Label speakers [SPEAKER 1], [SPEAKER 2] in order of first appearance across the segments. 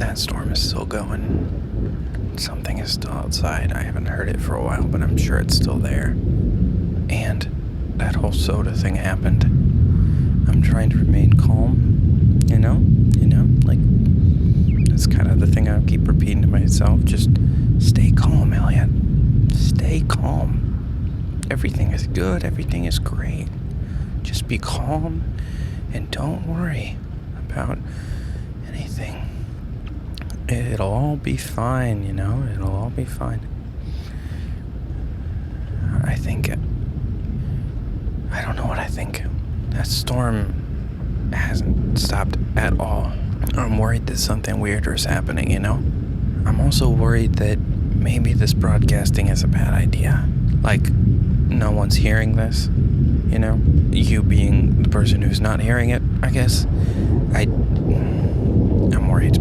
[SPEAKER 1] That storm is still going. Something is still outside. I haven't heard it for a while, but I'm sure it's still there. And that whole soda thing happened. I'm trying to remain calm, you know, like, that's kind of the thing I keep repeating to myself. Just stay calm, Elliot. Stay calm. Everything is good. Everything is great. Just be calm and don't worry about anything. It'll all be fine, it'll all be fine. I don't know what I think. That storm hasn't stopped at all. I'm worried that something weirder is happening, I'm also worried that maybe this broadcasting is a bad idea. Like, no one's hearing this, You being the person who's not hearing it, I guess. I'm worried.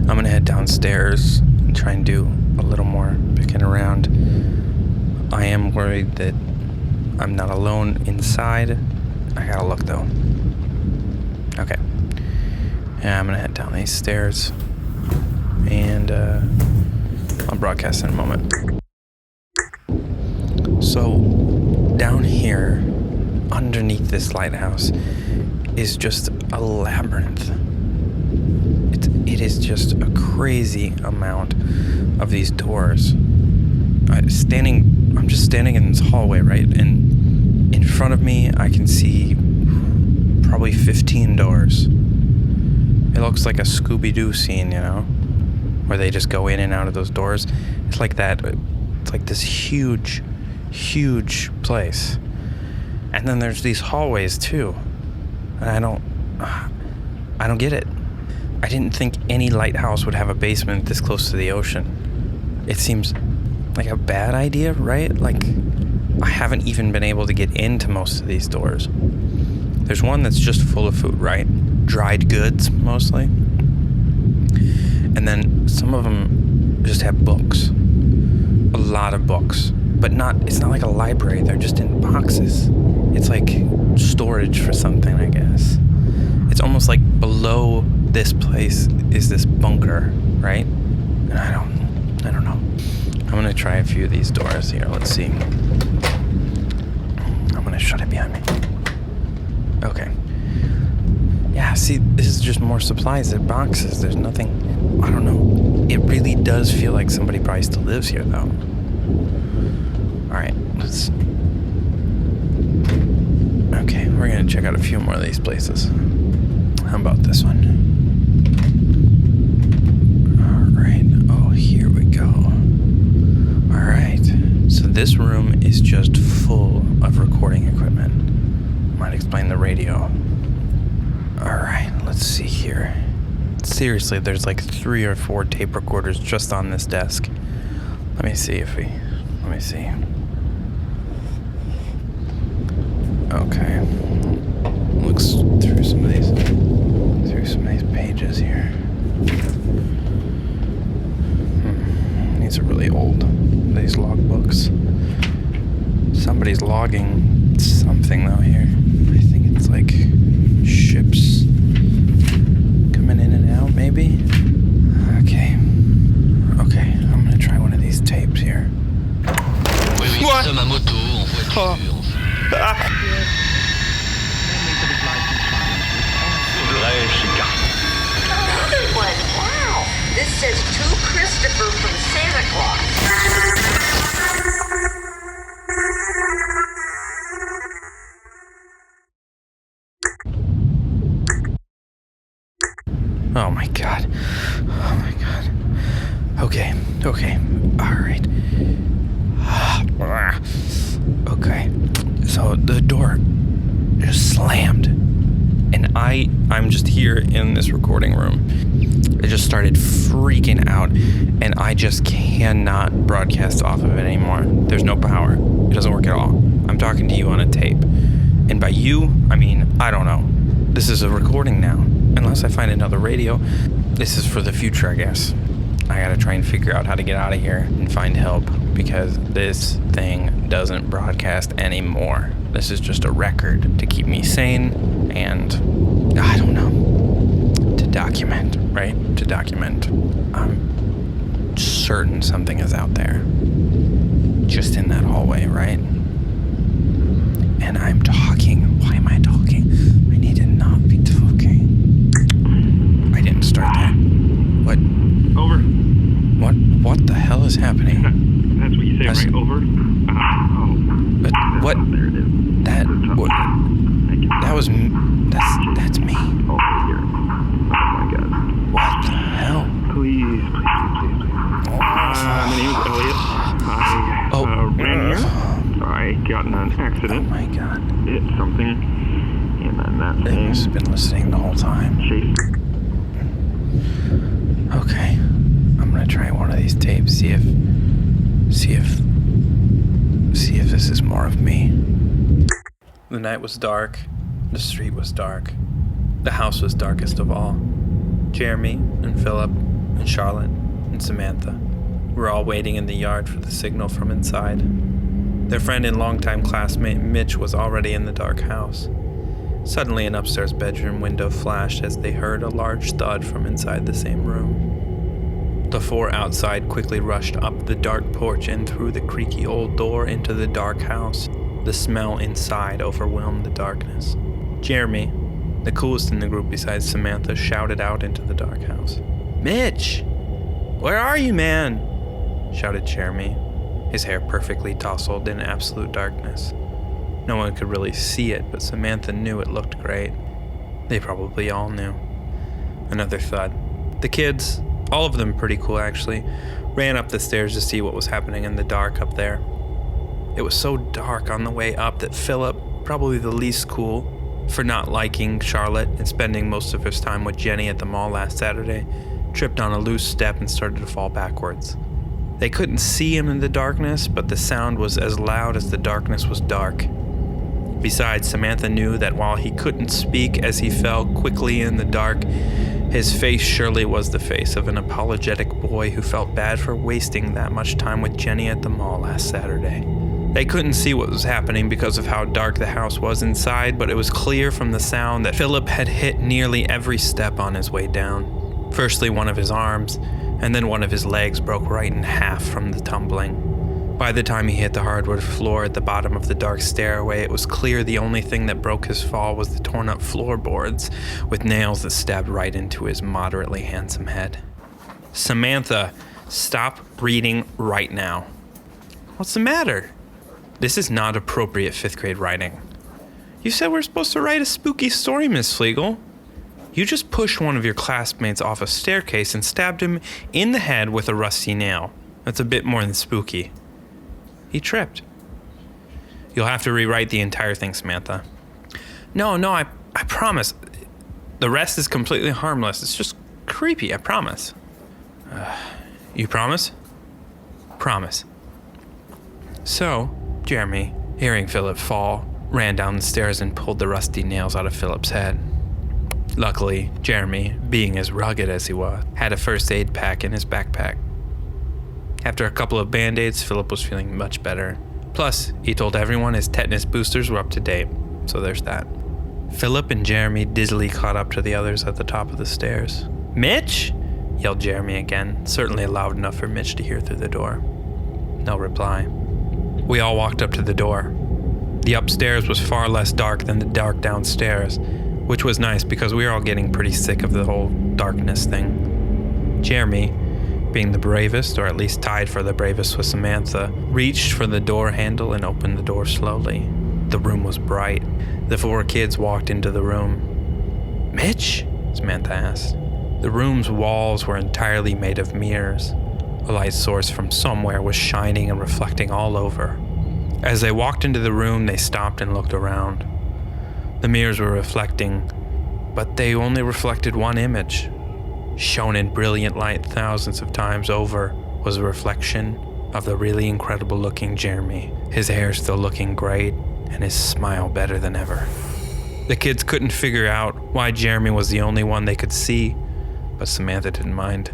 [SPEAKER 1] I'm gonna head downstairs and try and do a little more picking around. I am worried that I'm not alone inside. I gotta look though. Okay. Yeah, I'm gonna head down these stairs and I'll broadcast in a moment. So, down here, underneath this lighthouse, is just a labyrinth. It is just a crazy amount of these doors. I'm just standing in this hallway, right? And in front of me, I can see probably 15 doors. It looks like a Scooby-Doo scene, where they just go in and out of those doors. It's like that. It's like this huge place. And then there's these hallways too. And I don't get it. I didn't think any lighthouse would have a basement this close to the ocean. It seems like a bad idea, right? Like, I haven't even been able to get into most of these doors. There's one that's just full of food, right? Dried goods, mostly. And then some of them just have books. A lot of books. But it's not like a library, they're just in boxes. It's like storage for something, I guess. It's almost like below this place is this bunker, right? And I don't know. I'm gonna try a few of these doors here, let's see. I'm gonna shut it behind me. Okay. Yeah, see, this is just more supplies, they're boxes, there's nothing, I don't know. It really does feel like somebody probably still lives here though. Alright, okay, we're gonna check out a few more of these places. How about this one? Alright, oh, here we go. Alright, so this room is just full of recording equipment. Might explain the radio. Alright, let's see here. Seriously, there's like 3 or 4 tape recorders just on this desk. Let me see. Okay. Looks through some of these pages here. These are really old, these logbooks. Somebody's logging something though here. I think it's like ships coming in and out, maybe? Okay, I'm gonna try one of these tapes here. What? Oh. Ah.
[SPEAKER 2] Another one. Wow. This says to Christopher from Santa Claus.
[SPEAKER 1] Oh my god. Okay. All right. Okay. So the door just slammed. And I'm just here in this recording room. I just started freaking out, and I just cannot broadcast off of it anymore. There's no power. It doesn't work at all. I'm talking to you on a tape. And by you, I mean, I don't know. This is a recording now. Unless I find another radio. This is for the future, I guess. I gotta try and figure out how to get out of here and find help, because this thing doesn't broadcast anymore. This is just a record to keep me sane, and I don't know. To document, right? To document. I'm certain something is out there. Just in that hallway, right? And I'm talking. Why am I talking? I need to not be talking. I didn't start that. What?
[SPEAKER 3] Over.
[SPEAKER 1] What the hell is happening?
[SPEAKER 3] That's what you say, right? Over?
[SPEAKER 1] But what?
[SPEAKER 3] There it is.
[SPEAKER 1] That was... That's me.
[SPEAKER 3] Oh, here. Oh, my God.
[SPEAKER 1] What the hell?
[SPEAKER 3] Please. My name is Elliot. I ran here. I got in an
[SPEAKER 1] Oh
[SPEAKER 3] accident.
[SPEAKER 1] my God.
[SPEAKER 3] Hit something. And then that
[SPEAKER 1] They
[SPEAKER 3] thing
[SPEAKER 1] must have been listening the whole time.
[SPEAKER 3] chased.
[SPEAKER 1] Okay. I'm gonna try one of these tapes, see if this is more of me. The night was dark. The street was dark. The house was darkest of all. Jeremy and Philip and Charlotte and Samantha were all waiting in the yard for the signal from inside. Their friend and longtime classmate Mitch was already in the dark house. Suddenly, an upstairs bedroom window flashed as they heard a large thud from inside the same room. The four outside quickly rushed up the dark porch and through the creaky old door into the dark house. The smell inside overwhelmed the darkness. Jeremy, the coolest in the group besides Samantha, shouted out into the dark house. "Mitch! Where are you, man?" shouted Jeremy, his hair perfectly tousled in absolute darkness. No one could really see it, but Samantha knew it looked great. They probably all knew. Another thud. The kids, all of them pretty cool actually, ran up the stairs to see what was happening in the dark up there. It was so dark on the way up that Philip, probably the least cool, for not liking Charlotte and spending most of his time with Jenny at the mall last Saturday, tripped on a loose step and started to fall backwards. They couldn't see him in the darkness, but the sound was as loud as the darkness was dark. Besides, Samantha knew that while he couldn't speak as he fell quickly in the dark, his face surely was the face of an apologetic boy who felt bad for wasting that much time with Jenny at the mall last Saturday. They couldn't see what was happening because of how dark the house was inside, but it was clear from the sound that Philip had hit nearly every step on his way down. Firstly, one of his arms, and then one of his legs broke right in half from the tumbling. By the time he hit the hardwood floor at the bottom of the dark stairway, it was clear the only thing that broke his fall was the torn up floorboards, with nails that stabbed right into his moderately handsome head. "Samantha, stop reading right now." "What's the matter?" "This is not appropriate 5th grade writing." "You said we're supposed to write a spooky story, Miss Flegel." "You just pushed one of your classmates off a staircase and stabbed him in the head with a rusty nail. That's a bit more than spooky." "He tripped." "You'll have to rewrite the entire thing, Samantha." No, I promise. The rest is completely harmless. It's just creepy, I promise." You promise?" "Promise." So, Jeremy, hearing Philip fall, ran down the stairs and pulled the rusty nails out of Philip's head. Luckily, Jeremy, being as rugged as he was, had a first aid pack in his backpack. After a couple of band-aids, Philip was feeling much better. Plus, he told everyone his tetanus boosters were up to date, so there's that. Philip and Jeremy dizzily caught up to the others at the top of the stairs. "Mitch!" yelled Jeremy again, certainly loud enough for Mitch to hear through the door. No reply. We all walked up to the door. The upstairs was far less dark than the dark downstairs, which was nice because we were all getting pretty sick of the whole darkness thing. Jeremy, being the bravest, or at least tied for the bravest with Samantha, reached for the door handle and opened the door slowly. The room was bright. The four kids walked into the room. "Mitch?" Samantha asked. The room's walls were entirely made of mirrors. A light source from somewhere was shining and reflecting all over. As they walked into the room, they stopped and looked around. The mirrors were reflecting, but they only reflected one image. Shown in brilliant light thousands of times over was a reflection of the really incredible looking Jeremy, his hair still looking great and his smile better than ever. The kids couldn't figure out why Jeremy was the only one they could see, but Samantha didn't mind.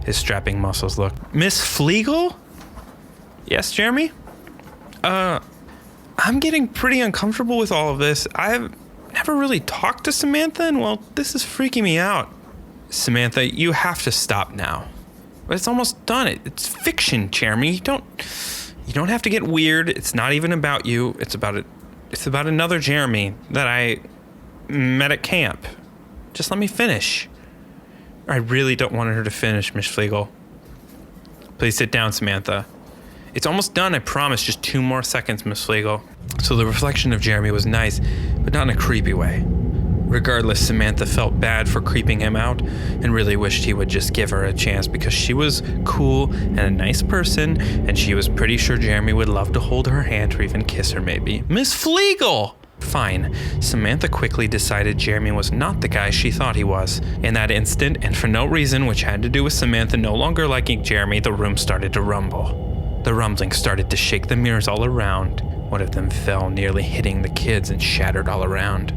[SPEAKER 1] His strapping muscles looked. "Miss Flegel?" "Yes, Jeremy?" I'm getting pretty uncomfortable with all of this. I've never really talked to Samantha, and well, this is freaking me out." Samantha, you have to stop now. But it's almost done. It's fiction, Jeremy. You don't have to get weird. It's not even about you. It's about another Jeremy that I met at camp. Just let me finish. I really don't want her to finish, Miss Flegel. Please sit down, Samantha. It's almost done, I promise. Just 2 more seconds, Miss Flegel. So the reflection of Jeremy was nice, but not in a creepy way. Regardless, Samantha felt bad for creeping him out and really wished he would just give her a chance because she was cool and a nice person, and she was pretty sure Jeremy would love to hold her hand or even kiss her maybe. Miss Flegel! Fine. Samantha quickly decided Jeremy was not the guy she thought he was. In that instant, and for no reason which had to do with Samantha no longer liking Jeremy, the room started to rumble. The rumbling started to shake the mirrors all around. One of them fell, nearly hitting the kids, and shattered all around.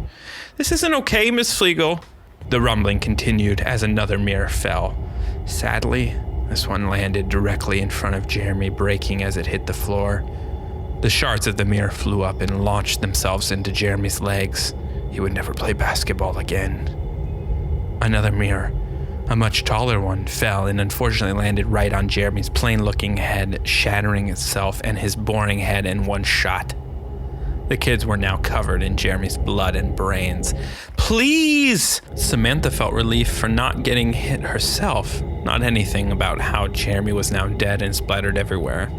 [SPEAKER 1] This isn't okay, Miss Flegel. The rumbling continued as another mirror fell. Sadly, this one landed directly in front of Jeremy, breaking as it hit the floor. The shards of the mirror flew up and launched themselves into Jeremy's legs. He would never play basketball again. Another mirror, a much taller one, fell and unfortunately landed right on Jeremy's plain-looking head, shattering itself and his boring head in one shot. The kids were now covered in Jeremy's blood and brains. Please! Samantha felt relief for not getting hit herself, not anything about how Jeremy was now dead and splattered everywhere.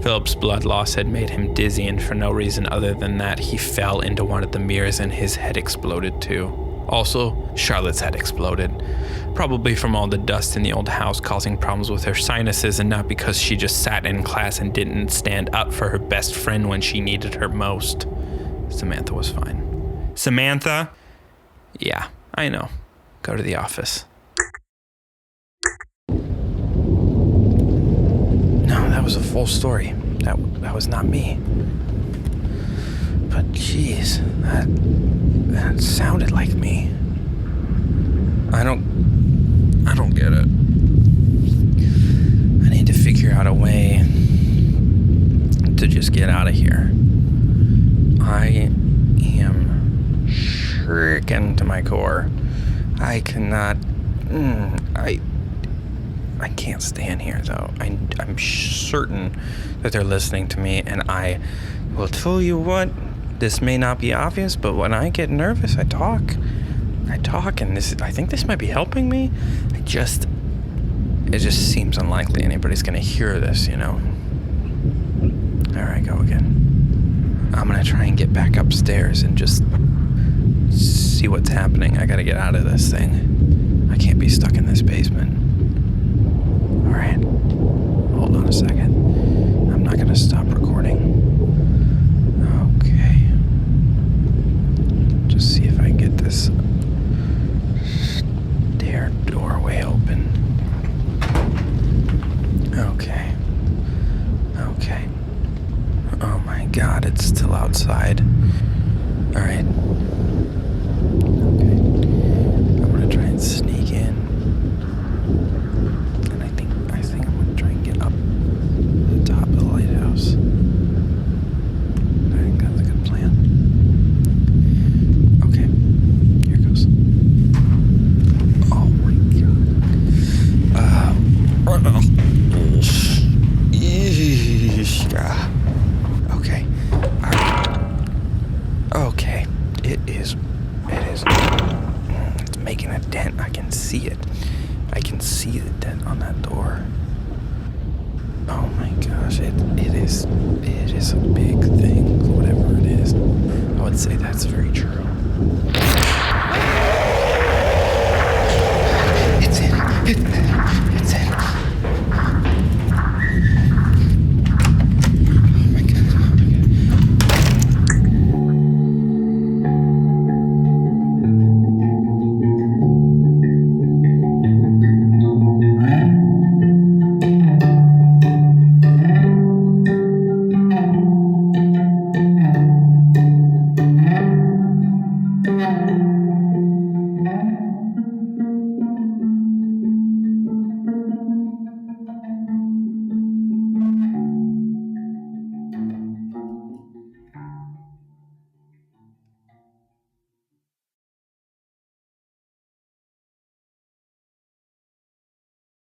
[SPEAKER 1] Philip's blood loss had made him dizzy, and for no reason other than that, he fell into one of the mirrors and his head exploded too. Also, Charlotte's head exploded. Probably from all the dust in the old house causing problems with her sinuses, and not because she just sat in class and didn't stand up for her best friend when she needed her most. Samantha was fine. Samantha? Yeah, I know. Go to the office. No, that was a full story. That was not me. But jeez, that sounded like me. I don't get it. I need to figure out a way to just get out of here. I am shaken to my core. I cannot. I can't stand here, though. I'm certain that they're listening to me, and I will tell you what. This may not be obvious, but when I get nervous, I talk, and I think this might be helping me. It just seems unlikely anybody's gonna hear this, you know. There I go again. I'm gonna try and get back upstairs and just see what's happening. I gotta get out of this thing. I can't be stuck in this basement. All right, hold on a second. I'm not gonna stop recording. Okay. Just see if I can get this stair doorway open. Okay. Oh my God, it's still outside. All right. Okay. I'm gonna try and sneak in. And I think I'm gonna try and get up to the top of the lighthouse. I think that's a good plan. Okay, here goes. Oh my God. Okay. All right. Okay. It is. It's making a dent. I can see it. I can see the dent on that door. Oh my gosh, it is a big thing, whatever it is. I would say that's very true.